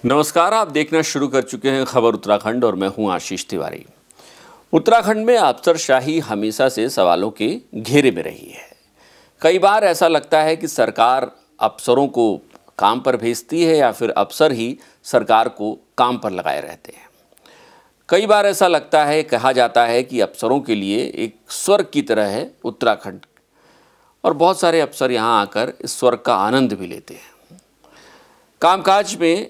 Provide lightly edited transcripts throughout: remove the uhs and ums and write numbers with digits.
नमस्कार, आप देखना शुरू कर चुके हैं खबर उत्तराखंड और मैं हूं आशीष तिवारी। उत्तराखंड में अफसरशाही हमेशा से सवालों के घेरे में रही है। कई बार ऐसा लगता है कि सरकार अफसरों को काम पर भेजती है या फिर अफसर ही सरकार को काम पर लगाए रहते हैं। कई बार ऐसा लगता है, कहा जाता है कि अफसरों के लिए एक स्वर्ग की तरह है उत्तराखंड और बहुत सारे अफसर यहाँ आकर इस स्वर्ग का आनंद भी लेते हैं। कामकाज में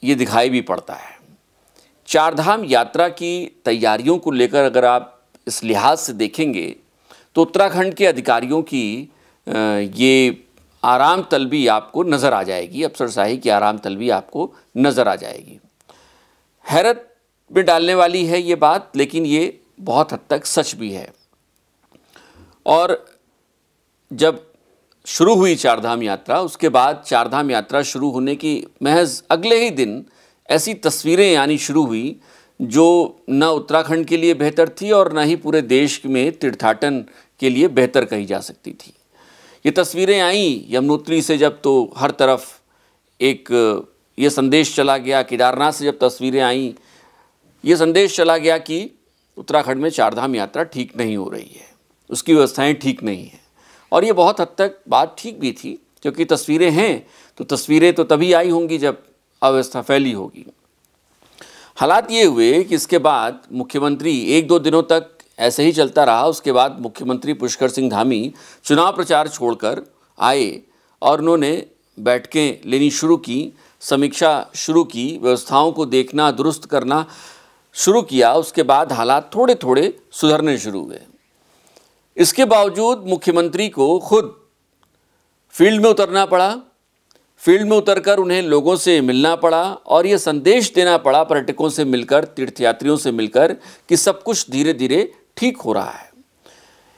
ये दिखाई भी पड़ता है। चारधाम यात्रा की तैयारियों को लेकर अगर आप इस लिहाज से देखेंगे तो उत्तराखंड के अधिकारियों की ये आराम तलबी आपको नज़र आ जाएगी, अफसरशाही की आराम तलबी आपको नज़र आ जाएगी। हैरत में डालने वाली है ये बात, लेकिन ये बहुत हद तक सच भी है। और जब शुरू हुई चारधाम यात्रा, उसके बाद चारधाम यात्रा शुरू होने की महज अगले ही दिन ऐसी तस्वीरें आनी शुरू हुई जो न उत्तराखंड के लिए बेहतर थी और न ही पूरे देश में तीर्थाटन के लिए बेहतर कही जा सकती थी। ये तस्वीरें आईं यमुनोत्री से जब, तो हर तरफ एक ये संदेश चला गया। केदारनाथ से जब तस्वीरें आईं, ये संदेश चला गया कि उत्तराखंड में चारधाम यात्रा ठीक नहीं हो रही है, उसकी व्यवस्थाएं ठीक नहीं हैं। और ये बहुत हद तक बात ठीक भी थी, क्योंकि तस्वीरें हैं तो तस्वीरें तो तभी आई होंगी जब अव्यवस्था फैली होगी। हालात ये हुए कि इसके बाद मुख्यमंत्री, एक दो दिनों तक ऐसे ही चलता रहा। उसके बाद मुख्यमंत्री पुष्कर सिंह धामी चुनाव प्रचार छोड़कर आए और उन्होंने बैठकें लेनी शुरू की, समीक्षा शुरू की, व्यवस्थाओं को देखना, दुरुस्त करना शुरू किया। उसके बाद हालात थोड़े थोड़े सुधरने शुरू हुए। इसके बावजूद मुख्यमंत्री को खुद फील्ड में उतरना पड़ा। फील्ड में उतरकर उन्हें लोगों से मिलना पड़ा और ये संदेश देना पड़ा पर्यटकों से मिलकर, तीर्थयात्रियों से मिलकर, कि सब कुछ धीरे धीरे ठीक हो रहा है।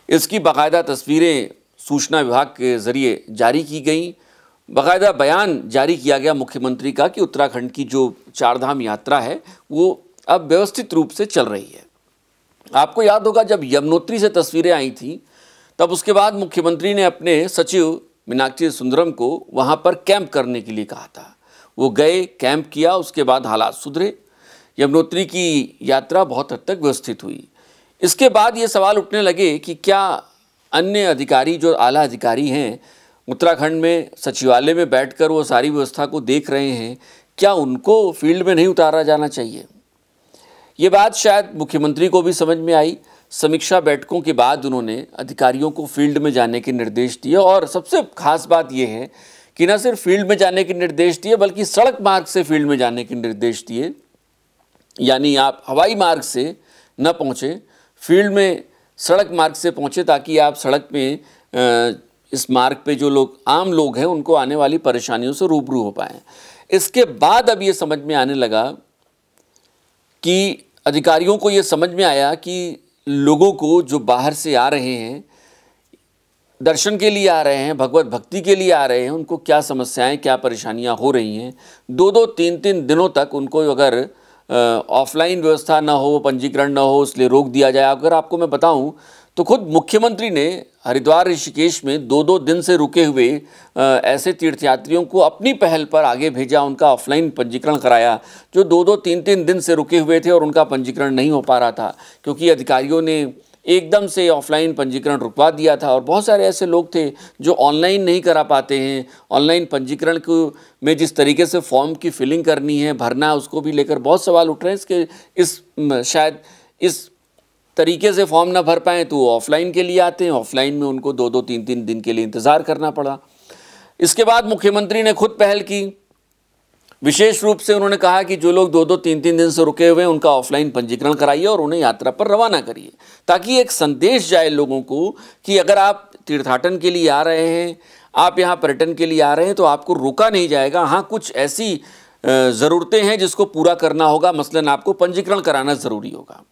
इसकी बाकायदा तस्वीरें सूचना विभाग के ज़रिए जारी की गई। बाकायदा बयान जारी किया गया मुख्यमंत्री का कि उत्तराखंड की जो चारधाम यात्रा है वो अब व्यवस्थित रूप से चल रही है। आपको याद होगा, जब यमुनोत्री से तस्वीरें आई थी तब उसके बाद मुख्यमंत्री ने अपने सचिव मीनाक्षी सुंदरम को वहाँ पर कैंप करने के लिए कहा था। वो गए, कैंप किया, उसके बाद हालात सुधरे। यमुनोत्री की यात्रा बहुत हद तक व्यवस्थित हुई। इसके बाद ये सवाल उठने लगे कि क्या अन्य अधिकारी, जो आला अधिकारी हैं उत्तराखंड में, सचिवालय में बैठकर वो सारी व्यवस्था को देख रहे हैं, क्या उनको फील्ड में नहीं उतारा जाना चाहिए? ये बात शायद मुख्यमंत्री को भी समझ में आई। समीक्षा बैठकों के बाद उन्होंने अधिकारियों को फील्ड में जाने के निर्देश दिए और सबसे खास बात यह है कि न सिर्फ फील्ड में जाने के निर्देश दिए बल्कि सड़क मार्ग से फील्ड में जाने के निर्देश दिए। यानी आप हवाई मार्ग से न पहुँचे, फील्ड में सड़क मार्ग से पहुँचे, ताकि आप सड़क में इस मार्ग पे जो लोग, आम लोग हैं, उनको आने वाली परेशानियों से रूबरू हो पाएँ। इसके बाद अब ये समझ में आने लगा कि अधिकारियों को ये समझ में आया कि लोगों को जो बाहर से आ रहे हैं, दर्शन के लिए आ रहे हैं, भगवत भक्ति के लिए आ रहे हैं, उनको क्या समस्याएं, क्या परेशानियां हो रही हैं। दो दो तीन तीन दिनों तक उनको अगर ऑफलाइन व्यवस्था ना हो, पंजीकरण ना हो, इसलिए रोक दिया जाए। अगर आपको मैं बताऊं तो खुद मुख्यमंत्री ने हरिद्वार, ऋषिकेश में दो दो दिन से रुके हुए ऐसे तीर्थयात्रियों को अपनी पहल पर आगे भेजा, उनका ऑफलाइन पंजीकरण कराया, जो दो दो तीन तीन दिन से रुके हुए थे और उनका पंजीकरण नहीं हो पा रहा था, क्योंकि अधिकारियों ने एकदम से ऑफलाइन पंजीकरण रुकवा दिया था। और बहुत सारे ऐसे लोग थे जो ऑनलाइन नहीं करा पाते हैं। ऑनलाइन पंजीकरण को में जिस तरीके से फॉर्म की फिलिंग करनी है, भरना, उसको भी लेकर बहुत सवाल उठ रहे हैं। शायद इस तरीके से फॉर्म ना भर पाएँ तो वो ऑफलाइन के लिए आते हैं, ऑफलाइन में उनको दो दो तीन तीन दिन के लिए इंतज़ार करना पड़ा। इसके बाद मुख्यमंत्री ने खुद पहल की। विशेष रूप से उन्होंने कहा कि जो लोग दो दो तीन तीन दिन से रुके हुए हैं उनका ऑफलाइन पंजीकरण कराइए और उन्हें यात्रा पर रवाना करिए, ताकि एक संदेश जाए लोगों को कि अगर आप तीर्थाटन के लिए आ रहे हैं, आप यहाँ पर्यटन के लिए आ रहे हैं, तो आपको रोका नहीं जाएगा। हाँ, कुछ ऐसी ज़रूरतें हैं जिसको पूरा करना होगा, मसलन आपको पंजीकरण कराना ज़रूरी होगा।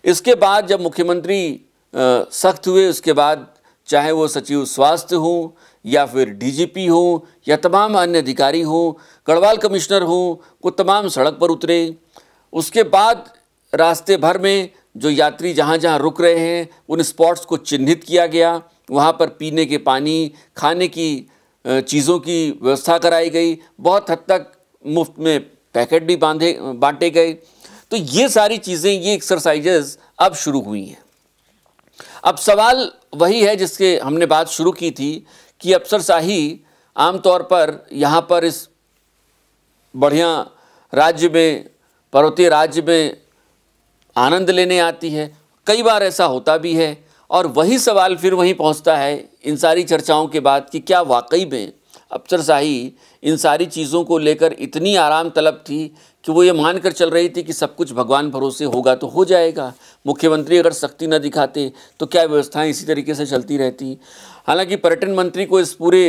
इसके बाद जब मुख्यमंत्री सख्त हुए, उसके बाद चाहे वो सचिव स्वास्थ्य हों या फिर डीजीपी हों या तमाम अन्य अधिकारी हों, गढ़वाल कमिश्नर हों, वो तमाम सड़क पर उतरे। उसके बाद रास्ते भर में जो यात्री जहाँ जहाँ रुक रहे हैं उन स्पॉट्स को चिन्हित किया गया। वहाँ पर पीने के पानी, खाने की चीज़ों की व्यवस्था कराई गई। बहुत हद तक मुफ्त में पैकेट भी बांटे गए। तो ये सारी चीज़ें, ये एक्सरसाइजेज अब शुरू हुई हैं। अब सवाल वही है जिसके हमने बात शुरू की थी कि अफसरशाही आमतौर पर यहाँ पर इस बढ़िया राज्य में, पर्वतीय राज्य में आनंद लेने आती है। कई बार ऐसा होता भी है और वही सवाल फिर वहीं पहुँचता है इन सारी चर्चाओं के बाद कि क्या वाकई में अफसरशाही इन सारी चीज़ों को लेकर इतनी आराम तलब थी कि वो ये मानकर चल रही थी कि सब कुछ भगवान भरोसे होगा तो हो जाएगा। मुख्यमंत्री अगर सख्ती न दिखाते तो क्या व्यवस्थाएं इसी तरीके से चलती रहती। हालांकि पर्यटन मंत्री को इस पूरे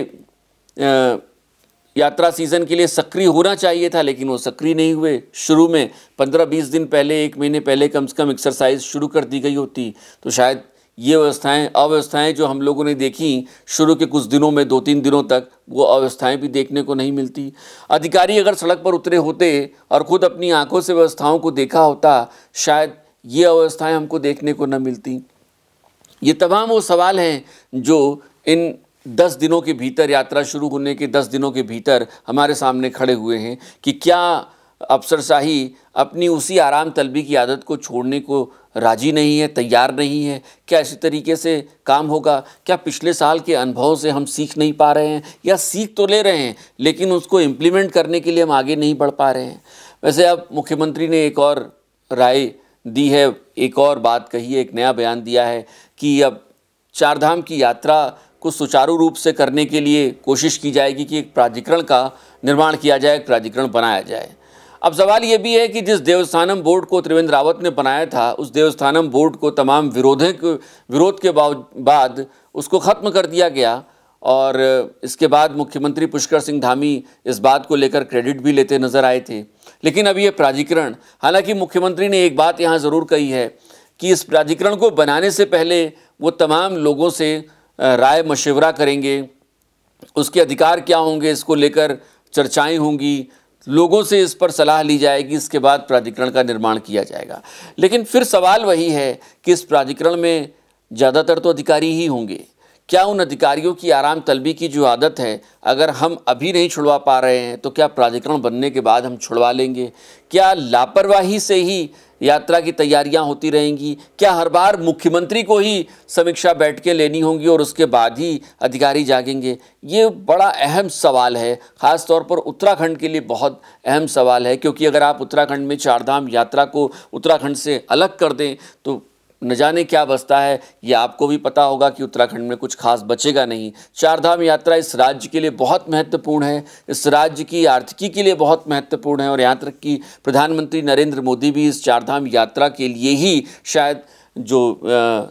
यात्रा सीज़न के लिए सक्रिय होना चाहिए था, लेकिन वो सक्रिय नहीं हुए। शुरू में 15-20 दिन पहले, 1 महीने पहले कम से कम एक्सरसाइज शुरू कर दी गई होती तो शायद ये अव्यवस्थाएं जो हम लोगों ने देखी शुरू के कुछ दिनों में, 2-3 दिनों तक, वो अव्यवस्थाएं भी देखने को नहीं मिलती। अधिकारी अगर सड़क पर उतरे होते और ख़ुद अपनी आंखों से व्यवस्थाओं को देखा होता, शायद ये अव्यवस्थाएं हमको देखने को न मिलती। ये तमाम वो सवाल हैं जो इन 10 दिनों के भीतर, यात्रा शुरू होने के 10 दिनों के भीतर हमारे सामने खड़े हुए हैं कि क्या अफसरशाही अपनी उसी आराम तलबी की आदत को छोड़ने को राजी नहीं है, तैयार नहीं है। क्या इसी तरीके से काम होगा? क्या पिछले साल के अनुभव से हम सीख नहीं पा रहे हैं, या सीख तो ले रहे हैं लेकिन उसको इम्प्लीमेंट करने के लिए हम आगे नहीं बढ़ पा रहे हैं? वैसे अब मुख्यमंत्री ने एक और राय दी है, एक और बात कही है, एक नया बयान दिया है कि अब चारधाम की यात्रा को सुचारू रूप से करने के लिए कोशिश की जाएगी कि एक प्राधिकरण का निर्माण किया जाए, एक प्राधिकरण बनाया जाए। अब सवाल ये भी है कि जिस देवस्थानम बोर्ड को त्रिवेंद्र रावत ने बनाया था, उस देवस्थानम बोर्ड को तमाम विरोध के बाद उसको ख़त्म कर दिया गया और इसके बाद मुख्यमंत्री पुष्कर सिंह धामी इस बात को लेकर क्रेडिट भी लेते नज़र आए थे। लेकिन अब ये प्राधिकरण, हालांकि मुख्यमंत्री ने एक बात यहाँ ज़रूर कही है कि इस प्राधिकरण को बनाने से पहले वो तमाम लोगों से राय मशवरा करेंगे, उसके अधिकार क्या होंगे इसको लेकर चर्चाएं होंगी, लोगों से इस पर सलाह ली जाएगी, इसके बाद प्राधिकरण का निर्माण किया जाएगा। लेकिन फिर सवाल वही है कि इस प्राधिकरण में ज़्यादातर तो अधिकारी ही होंगे। क्या उन अधिकारियों की आराम तलबी की जो आदत है, अगर हम अभी नहीं छुड़वा पा रहे हैं तो क्या प्राधिकरण बनने के बाद हम छुड़वा लेंगे? क्या लापरवाही से ही यात्रा की तैयारियां होती रहेंगी? क्या हर बार मुख्यमंत्री को ही समीक्षा बैठकें लेनी होंगी और उसके बाद ही अधिकारी जागेंगे? ये बड़ा अहम सवाल है, ख़ास तौर पर उत्तराखंड के लिए बहुत अहम सवाल है, क्योंकि अगर आप उत्तराखंड में चारधाम यात्रा को उत्तराखंड से अलग कर दें तो न जाने क्या बचता है। ये आपको भी पता होगा कि उत्तराखंड में कुछ खास बचेगा नहीं। चारधाम यात्रा इस राज्य के लिए बहुत महत्वपूर्ण है, इस राज्य की आर्थिकी के लिए बहुत महत्वपूर्ण है और यहाँ तक कि प्रधानमंत्री नरेंद्र मोदी भी इस चारधाम यात्रा के लिए ही शायद जो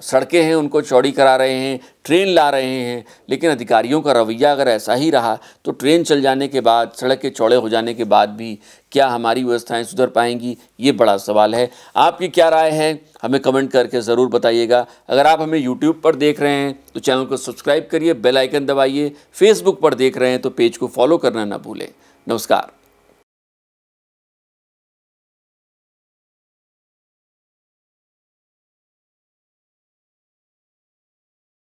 सड़कें हैं उनको चौड़ी करा रहे हैं, ट्रेन ला रहे हैं। लेकिन अधिकारियों का रवैया अगर ऐसा ही रहा तो ट्रेन चल जाने के बाद, सड़क के चौड़े हो जाने के बाद भी क्या हमारी व्यवस्थाएं सुधर पाएंगी? ये बड़ा सवाल है। आपकी क्या राय है हमें कमेंट करके ज़रूर बताइएगा। अगर आप हमें यूट्यूब पर देख रहे हैं तो चैनल को सब्सक्राइब करिए, बेल आइकन दबाइए। फेसबुक पर देख रहे हैं तो पेज को फॉलो करना ना भूलें। नमस्कार।